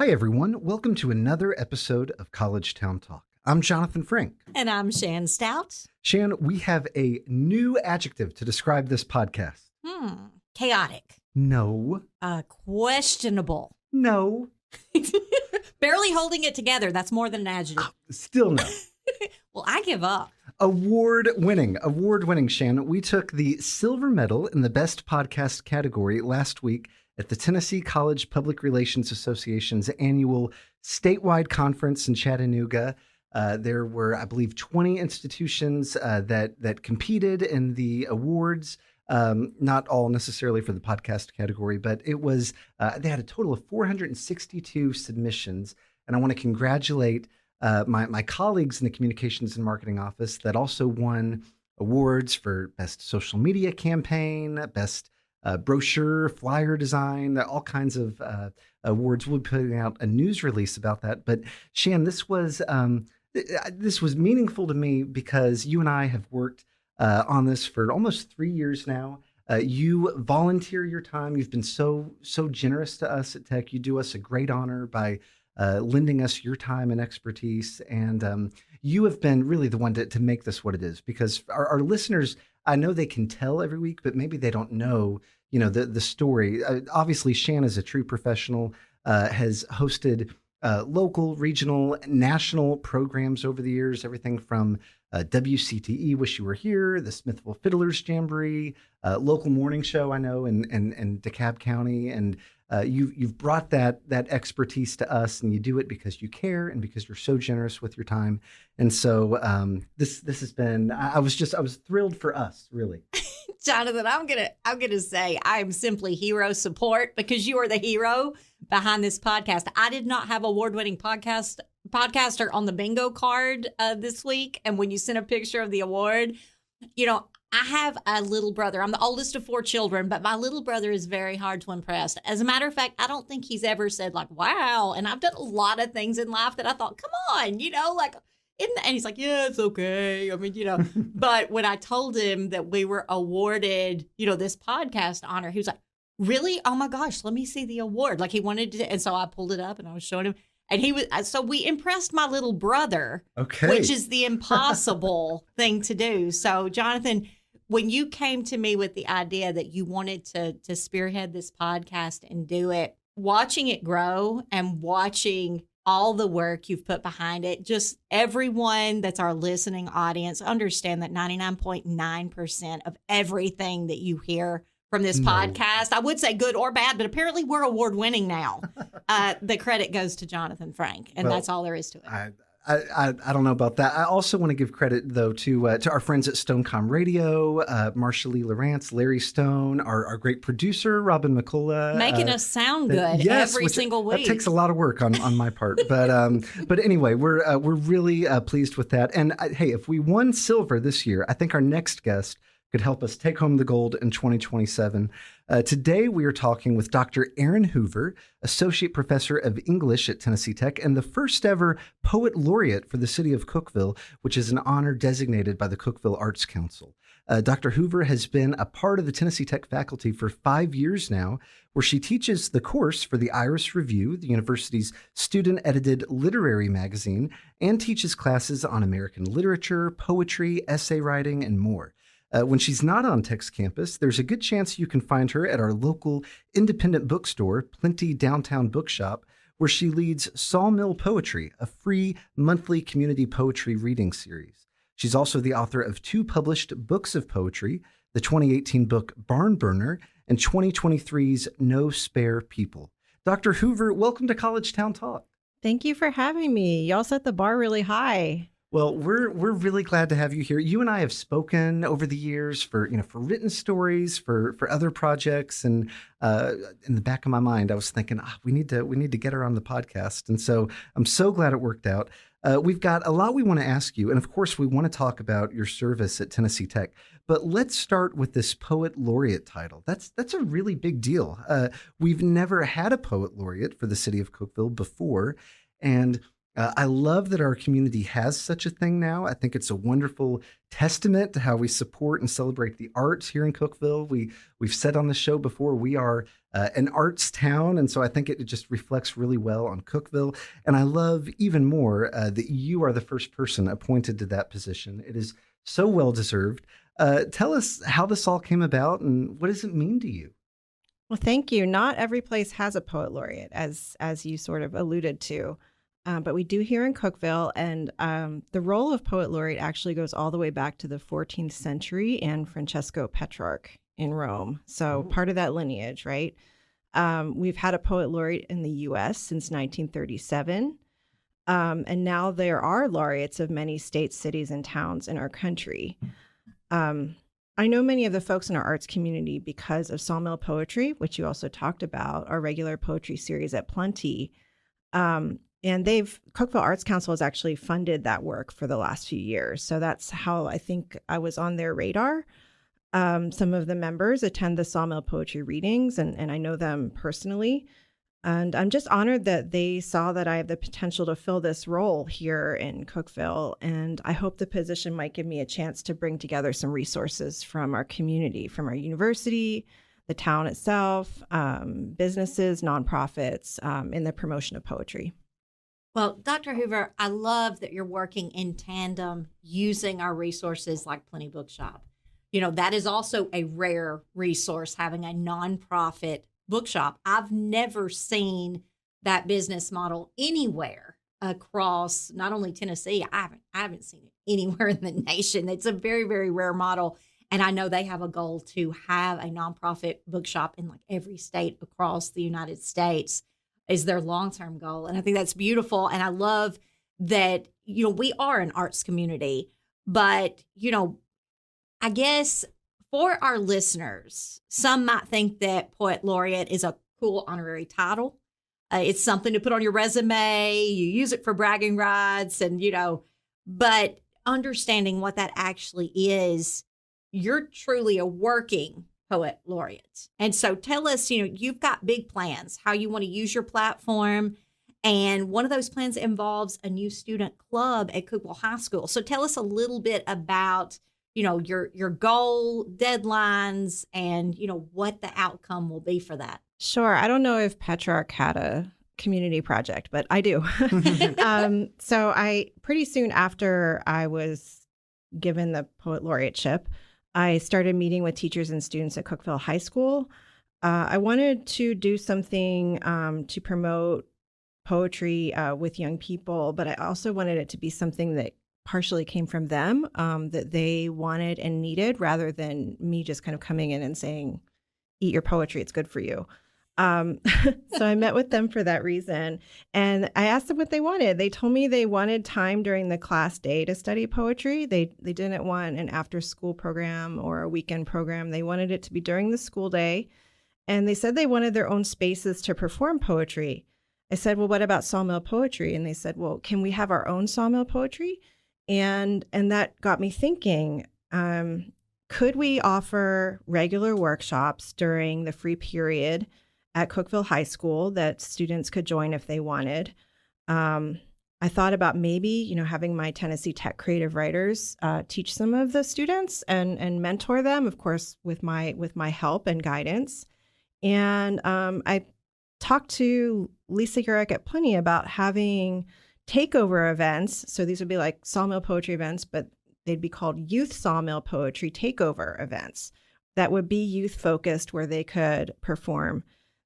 Hi, everyone. Welcome to another episode of College Town Talk. I'm Jonathan Frank. And I'm Shan Stout. Shan, we have a new adjective to describe this podcast. Chaotic. No. Questionable. No. Barely holding it together. That's more than an adjective. Still no. Well, I give up. Award-winning, Shan. We took the silver medal in the best podcast category last week at the Tennessee College Public Relations Association's annual statewide conference in Chattanooga. There were, I believe, 20 institutions that competed in the awards. Not all necessarily for the podcast category, but it was, they had a total of 462 submissions. And I want to congratulate my colleagues in the Communications and Marketing Office that also won awards for Best Social Media Campaign, Best Brochure, Flyer Design, all kinds of awards. We'll be putting out a news release about that. But Shan, this was meaningful to me because you and I have worked on this for almost 3 years now. You volunteer your time. You've been so generous to us at Tech. You do us a great honor by lending us your time and expertise. And you have been really the one to make this what it is, because our listeners, I know they can tell every week, but maybe they don't know, the story. Obviously, Shan is a true professional, has hosted local, regional, national programs over the years, everything from WCTE, Wish You Were Here, the Smithville Fiddlers Jamboree, local morning show, I know, in DeKalb County. And you've brought that expertise to us, and you do it because you care and because you're so generous with your time. And so this has been, I was thrilled for us, really. Jonathan, I'm gonna say I'm simply hero support because you are the hero behind this podcast. I did not have award-winning podcaster on the bingo card this week, and when you sent a picture of the award, I have a little brother. I'm the oldest of 4 children, but my little brother is very hard to impress. As a matter of fact, I don't think he's ever said like, wow. And I've done a lot of things in life that I thought, come on, and he's like, yeah, it's okay. I mean, but when I told him that we were awarded, this podcast honor, he was like, really? Oh my gosh, let me see the award. Like he wanted to. And so I pulled it up and I was showing him. And so we impressed my little brother, okay, which is the impossible thing to do. So Jonathan, when you came to me with the idea that you wanted to spearhead this podcast and do it, watching it grow and watching all the work you've put behind it, just everyone that's our listening audience, understand that 99.9% of everything that you hear from this podcast, I would say good or bad, but apparently we're award winning now. The credit goes to Jonathan Frank, and that's all there is to it. I don't know about that. I also want to give credit, though, to our friends at Stonecom Radio, Marsha Lee Lawrence, Larry Stone, our great producer, Robin McCullough. Making us sound good every single week. That takes a lot of work on my part. But anyway, we're really pleased with that. And hey, if we won silver this year, I think our next guest could help us take home the gold in 2027. Today, we are talking with Dr. Erin Hoover, Associate Professor of English at Tennessee Tech and the first ever Poet Laureate for the City of Cookeville, which is an honor designated by the Cookeville Arts Council. Dr. Hoover has been a part of the Tennessee Tech faculty for 5 years now, where she teaches the course for the Iris Review, the university's student-edited literary magazine, and teaches classes on American literature, poetry, essay writing, and more. When she's not on Tech's campus, there's a good chance you can find her at our local independent bookstore, Plenty Downtown Bookshop, where she leads Sawmill Poetry, a free monthly community poetry reading series. She's also the author of 2 published books of poetry, the 2018 book Barn Burner and 2023's No Spare People. Dr. Hoover, welcome to College Town Talk. Thank you for having me. Y'all set the bar really high. Well, we're really glad to have you here. You and I have spoken over the years for written stories, for other projects, and in the back of my mind, I was thinking, we need to get her on the podcast, and so I'm so glad it worked out. We've got a lot we want to ask you, and of course, we want to talk about your service at Tennessee Tech. But let's start with this Poet Laureate title. That's a really big deal. We've never had a Poet Laureate for the City of Cookeville before, and I love that our community has such a thing now. I think it's a wonderful testament to how we support and celebrate the arts here in Cookeville. We've said on the show before we are an arts town, and so I think it just reflects really well on Cookeville. And I love even more that you are the first person appointed to that position. It is so well deserved. Tell us how this all came about, and what does it mean to you? Well, thank you. Not every place has a poet laureate, as you sort of alluded to. But we do here in Cookeville, and the role of poet laureate actually goes all the way back to the 14th century and Francesco Petrarch in Rome. So part of that lineage, right? We've had a poet laureate in the U.S. since 1937, and now there are laureates of many states, cities, and towns in our country. I know many of the folks in our arts community because of Sawmill Poetry, which you also talked about, our regular poetry series at Plenty. And Cookeville Arts Council has actually funded that work for the last few years. So that's how I think I was on their radar. Some of the members attend the Sawmill Poetry readings, and I know them personally. And I'm just honored that they saw that I have the potential to fill this role here in Cookeville. And I hope the position might give me a chance to bring together some resources from our community, from our university, the town itself, businesses, nonprofits, in the promotion of poetry. Well, Dr. Hoover, I love that you're working in tandem using our resources like Plenty Bookshop. That is also a rare resource, having a nonprofit bookshop. I've never seen that business model anywhere across not only Tennessee, I haven't seen it anywhere in the nation. It's a very, very rare model. And I know they have a goal to have a nonprofit bookshop in like every state across the United States is their long-term goal. And I think that's beautiful. And I love that, we are an arts community, but, I guess for our listeners, some might think that Poet Laureate is a cool honorary title. It's something to put on your resume. You use it for bragging rights and, but understanding what that actually is, you're truly a working Poet Laureate. And so tell us, you've got big plans, how you want to use your platform. And one of those plans involves a new student club at Cookeville High School. So tell us a little bit about, your goal, deadlines, and, what the outcome will be for that. Sure. I don't know if Petrarch had a community project, but I do. So pretty soon after I was given the Poet Laureateship, I started meeting with teachers and students at Cookeville High School. I wanted to do something to promote poetry with young people, but I also wanted it to be something that partially came from them, that they wanted and needed, rather than me just kind of coming in and saying, eat your poetry, it's good for you. So I met with them for that reason. And I asked them what they wanted. They told me they wanted time during the class day to study poetry. They didn't want an after school program or a weekend program. They wanted it to be during the school day. And they said they wanted their own spaces to perform poetry. I said, well, what about Sawmill Poetry? And they said, well, can we have our own Sawmill Poetry? And that got me thinking, could we offer regular workshops during the free period at Cookeville High School that students could join if they wanted? I thought about maybe, having my Tennessee Tech creative writers teach some of the students and mentor them, of course, with my help and guidance. And I talked to Lisa Urek at Plenty about having takeover events. So these would be like Sawmill Poetry events, but they'd be called Youth Sawmill Poetry Takeover events that would be youth focused, where they could perform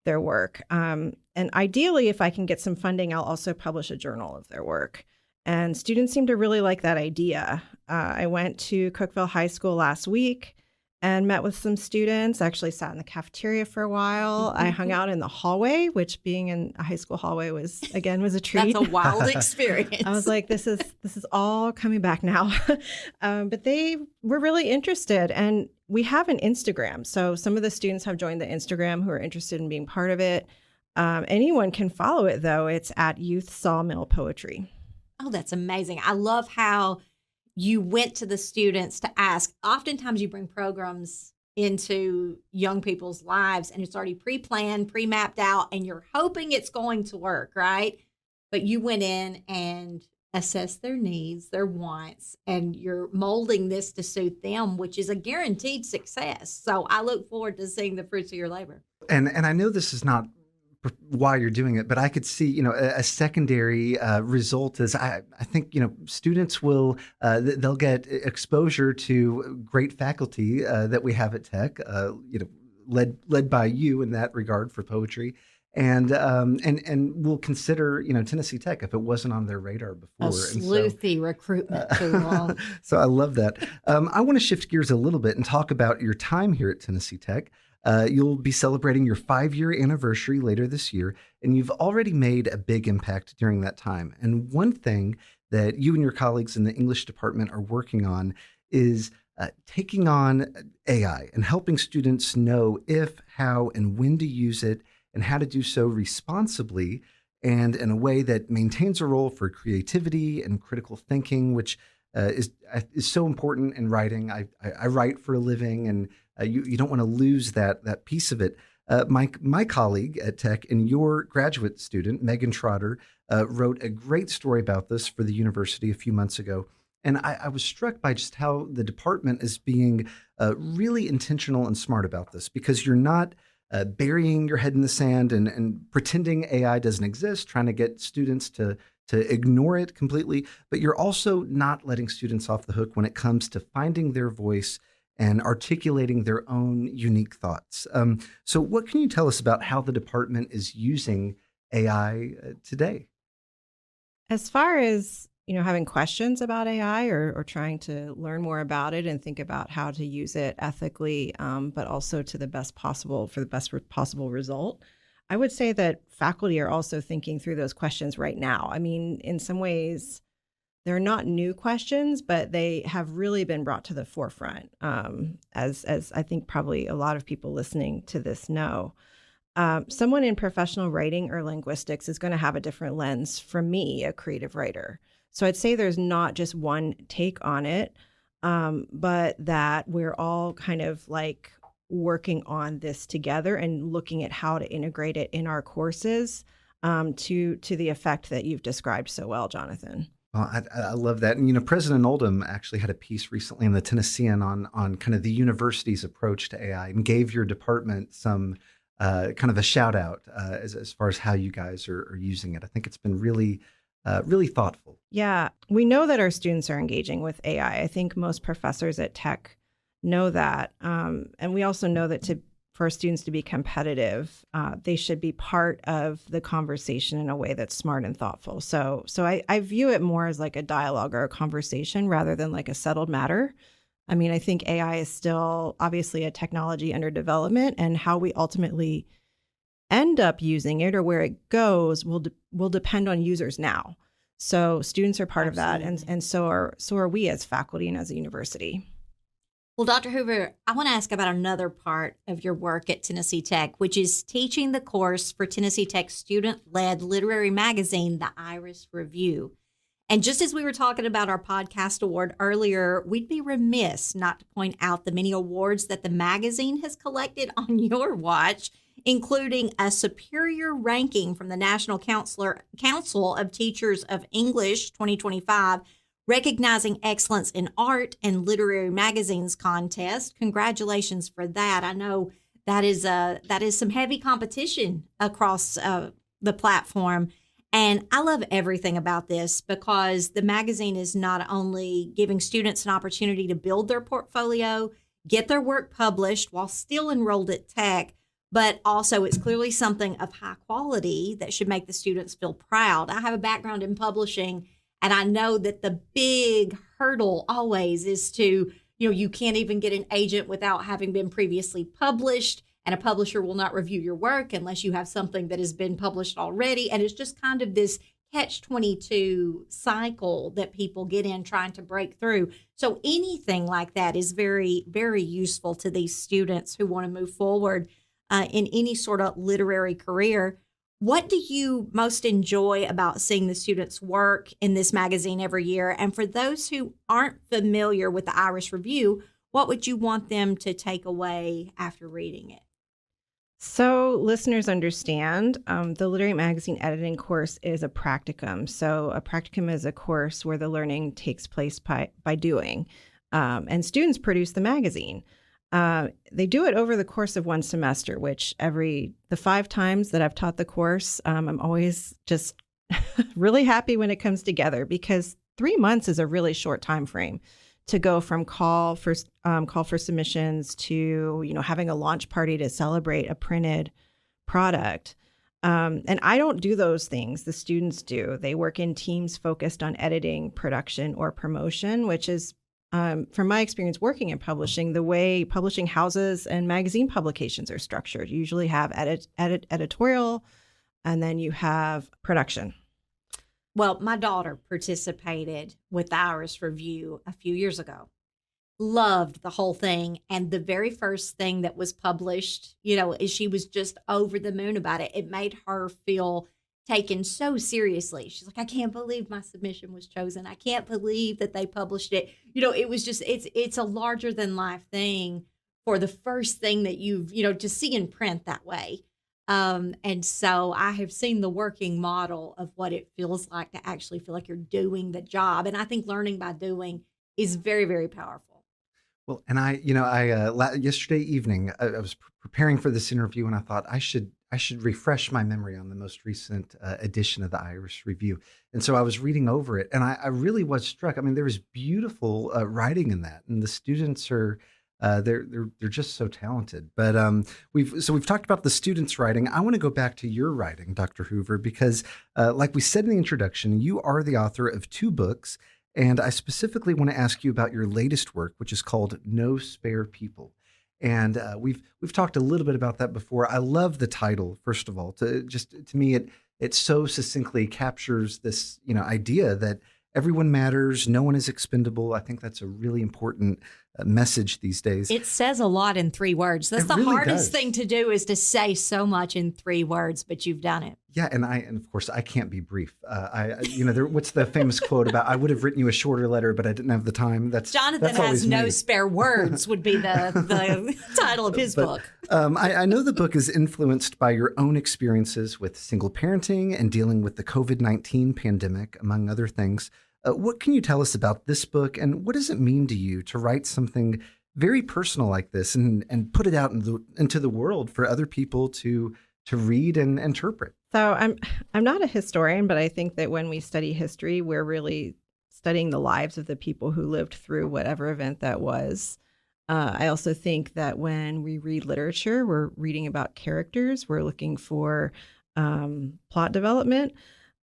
their work. And ideally, if I can get some funding, I'll also publish a journal of their work. And students seem to really like that idea. I went to Cookeville High School last week and met with some students. I actually sat in the cafeteria for a while. I hung out in the hallway, which, being in a high school hallway, was a treat. That's a wild experience. I was like, this is all coming back now. But they were really interested. And we have an Instagram. So some of the students have joined the Instagram who are interested in being part of it. Anyone can follow it, though. It's at Youth Sawmill Poetry. Oh, that's amazing. I love how you went to the students to ask. Oftentimes you bring programs into young people's lives and it's already pre-planned, pre-mapped out, and you're hoping it's going to work, right? but you went in and assessed their needs, their wants, and you're molding this to suit them, which is a guaranteed success. So I look forward to seeing the fruits of your labor. And I know this is not why you're doing it, but I could see, a secondary result is I think, students will, they'll get exposure to great faculty that we have at Tech, led by you in that regard for poetry. And we'll consider, Tennessee Tech if it wasn't on their radar before. A sleuthy recruitment tool. So I love that. I want to shift gears a little bit and talk about your time here at Tennessee Tech. You'll be celebrating your 5-year anniversary later this year, and you've already made a big impact during that time. And one thing that you and your colleagues in the English department are working on is taking on AI and helping students know if, how, and when to use it, and how to do so responsibly and in a way that maintains a role for creativity and critical thinking, which is so important in writing. I write for a living, and you don't want to lose that piece of it. My colleague at Tech and your graduate student, Megan Trotter, wrote a great story about this for the university a few months ago. And I was struck by just how the department is being really intentional and smart about this, because you're not burying your head in the sand and pretending AI doesn't exist, trying to get students to ignore it completely, but you're also not letting students off the hook when it comes to finding their voice and articulating their own unique thoughts. So what can you tell us about how the department is using AI today? As far as having questions about AI or trying to learn more about it and think about how to use it ethically, but also to the best possible result, I would say that faculty are also thinking through those questions right now. I mean, in some ways, they're not new questions, but they have really been brought to the forefront, as I think probably a lot of people listening to this know. Someone in professional writing or linguistics is going to have a different lens from me, a creative writer. So I'd say there's not just one take on it, but that we're all kind of like working on this together and looking at how to integrate it in our courses to the effect that you've described so well, Jonathan. Well, I love that. And, President Oldham actually had a piece recently in the Tennessean on kind of the university's approach to AI and gave your department some kind of a shout out as far as how you guys are using it. I think it's been really thoughtful. Yeah, we know that our students are engaging with AI. I think most professors at Tech know that. And we also know that for students to be competitive, they should be part of the conversation in a way that's smart and thoughtful. So I view it more as like a dialogue or a conversation rather than like a settled matter. I mean, I think AI is still obviously a technology under development, and how we ultimately end up using it or where it goes will depend on users now. So students are part Absolutely. of that, and so are we as faculty and as a university. Well, Dr. Hoover, I want to ask about another part of your work at Tennessee Tech, which is teaching the course for Tennessee Tech's student-led literary magazine, The Iris Review. And just as we were talking about our podcast award earlier, we'd be remiss not to point out the many awards that the magazine has collected on your watch, including a superior ranking from the National Council of Teachers of English 2025, recognizing excellence in art and literary magazines contest. Congratulations for that. I know that is some heavy competition across the platform. And I love everything about this because the magazine is not only giving students an opportunity to build their portfolio, get their work published while still enrolled at Tech, but also it's clearly something of high quality that should make the students feel proud. I have a background in publishing, and I know that the big hurdle always is to, you can't even get an agent without having been previously published, and a publisher will not review your work unless you have something that has been published already. And it's just kind of this catch-22 cycle that people get in trying to break through. So anything like that is very, very useful to these students who want to move forward in any sort of literary career. What do you most enjoy about seeing the students' work in this magazine every year? And for those who aren't familiar with the Iris Review, what would you want them to take away after reading it? So listeners understand, the Literary Magazine editing course is a practicum. So a practicum is a course where the learning takes place by doing, and students produce the magazine. They do it over the course of one semester, which the 5 times that I've taught the course, I'm always just really happy when it comes together, because 3 months is a really short time frame to go from call for submissions to, having a launch party to celebrate a printed product. And I don't do those things. The students do. They work in teams focused on editing, production, or promotion, which is, from my experience working in publishing, the way publishing houses and magazine publications are structured. You usually have editorial, and then you have production. Well, my daughter participated with the Iris Review a few years ago. Loved the whole thing. And the very first thing that was published, she was just over the moon about it. It made her feel taken so seriously. She's like, I can't believe my submission was chosen. I can't believe that they published it. It was just, it's a larger than life thing for the first thing that you've, to see in print that way. And so I have seen the working model of what it feels like to actually feel like you're doing the job. And I think learning by doing is very, very powerful. Well, and I yesterday evening, I was preparing for this interview, and I thought I should refresh my memory on the most recent edition of the Iris Review. And so I was reading over it, and I really was struck. I mean, there was beautiful writing in that, and the students are they're just so talented. But we've talked about the students' writing. I want to go back to your writing, Dr. Hoover, because like we said in the introduction, you are the author of 2 books, and I specifically want to ask you about your latest work, which is called No Spare People. And we've talked a little bit about that before. I love the title, first of all. To me, it so succinctly captures this idea that everyone matters, no one is expendable. I think that's a really important message these days. It says a lot in 3 words. That's the really hardest thing to do, is to say so much in 3 words, but you've done it. Yeah, and of course I can't be brief. What's the famous quote about, I would have written you a shorter letter, but I didn't have the time. Jonathan has no spare words would be the title of his book. I know the book is influenced by your own experiences with single parenting and dealing with the COVID-19 pandemic, among other things. What can you tell us about this book, and what does it mean to you to write something very personal like this and put it out into the world for other people to read and interpret? So I'm not a historian, but I think that when we study history, we're really studying the lives of the people who lived through whatever event that was. I also think that when we read literature, we're reading about characters. We're looking for plot development.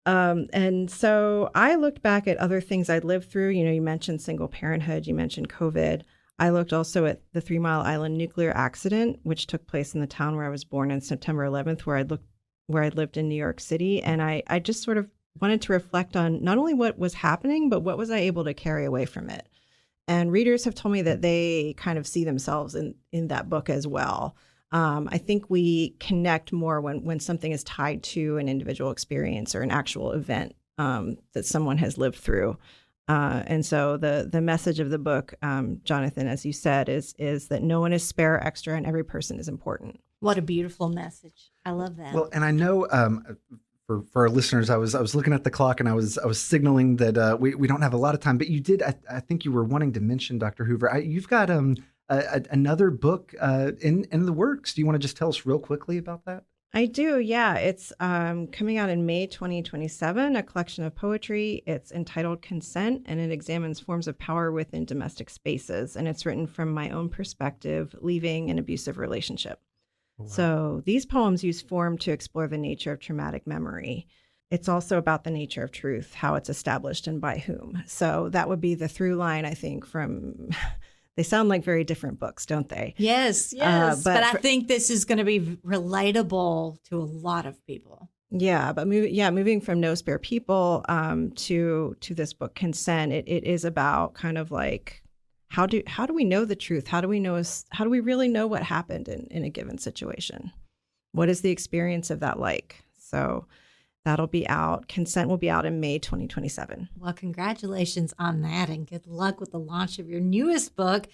And so I looked back at other things I'd lived through. You mentioned single parenthood, you mentioned COVID. I looked also at the 3 Mile Island nuclear accident, which took place in the town where I was born on September 11th, where I'd lived in New York City. And I just sort of wanted to reflect on not only what was happening, but what was I able to carry away from it. And readers have told me that they kind of see themselves in that book as well. I think we connect more when something is tied to an individual experience or an actual event that someone has lived through. And so the message of the book, Jonathan, as you said, is that no one is spare or extra, and every person is important. What a beautiful message. I love that. Well, and I know for our listeners, I was looking at the clock, and I was signaling that we don't have a lot of time, but you did. I think you were wanting to mention, Dr. Hoover, you've got another book in the works. Do you want to just tell us real quickly about that? I do, yeah. It's coming out in May 2027, a collection of poetry. It's entitled Consent, and it examines forms of power within domestic spaces. And it's written from my own perspective, leaving an abusive relationship. Wow. So these poems use form to explore the nature of traumatic memory. It's also about the nature of truth, how it's established and by whom. So that would be the through line, I think, from... They sound like very different books, don't they? Yes. But I think this is going to be relatable to a lot of people. Yeah, but moving from No Spare People to this book, Consent, it is about kind of like how do we know the truth? How do we really know what happened in a given situation? What is the experience of that like? So that'll be out. Consent will be out in May 2027. Well, congratulations on that, and good luck with the launch of your newest book.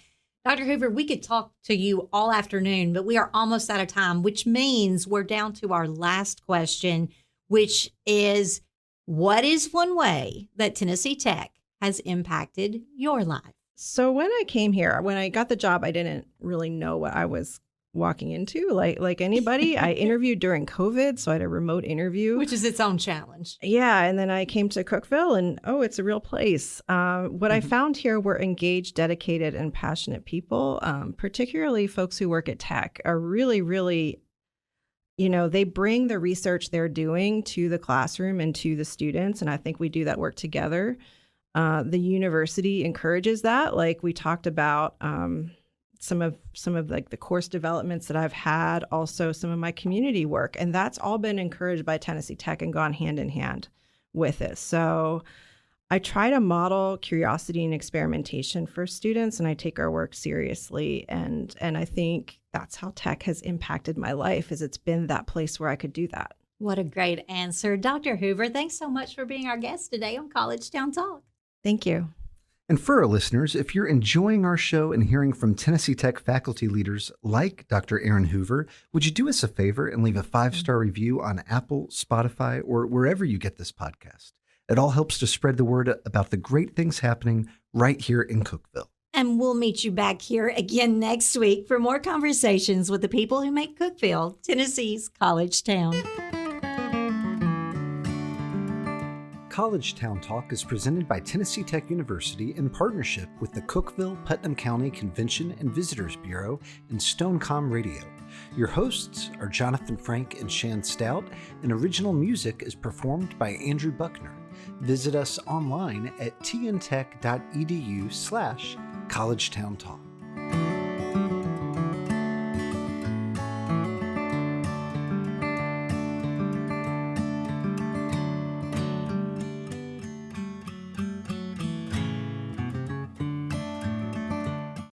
Dr. Hoover, we could talk to you all afternoon, but we are almost out of time, which means we're down to our last question, which is, what is one way that Tennessee Tech has impacted your life? So when I came here, when I got the job, I didn't really know what I was walking into. Like anybody, I interviewed during COVID, so I had a remote interview. Which is its own challenge. Yeah, and then I came to Cookeville and, it's a real place. What I found here were engaged, dedicated, and passionate people, particularly folks who work at Tech are really, really, they bring the research they're doing to the classroom and to the students, and I think we do that work together. The university encourages that. Like we talked about some of like the course developments that I've had, also some of my community work, and that's all been encouraged by Tennessee Tech and gone hand in hand with it. So I try to model curiosity and experimentation for students, and I take our work seriously. And I think that's how Tech has impacted my life, is it's been that place where I could do that. What a great answer. Dr. Hoover, thanks so much for being our guest today on College Town Talk. Thank you. And for our listeners, if you're enjoying our show and hearing from Tennessee Tech faculty leaders like Dr. Erin Hoover, would you do us a favor and leave a 5-star review on Apple, Spotify, or wherever you get this podcast? It all helps to spread the word about the great things happening right here in Cookeville. And we'll meet you back here again next week for more conversations with the people who make Cookeville, Tennessee's college town. College Town Talk is presented by Tennessee Tech University in partnership with the Cookeville-Putnam County Convention and Visitors Bureau and Stonecom Radio. Your hosts are Jonathan Frank and Shan Stout, and original music is performed by Andrew Buckner. Visit us online at tntech.edu/collegetowntalk.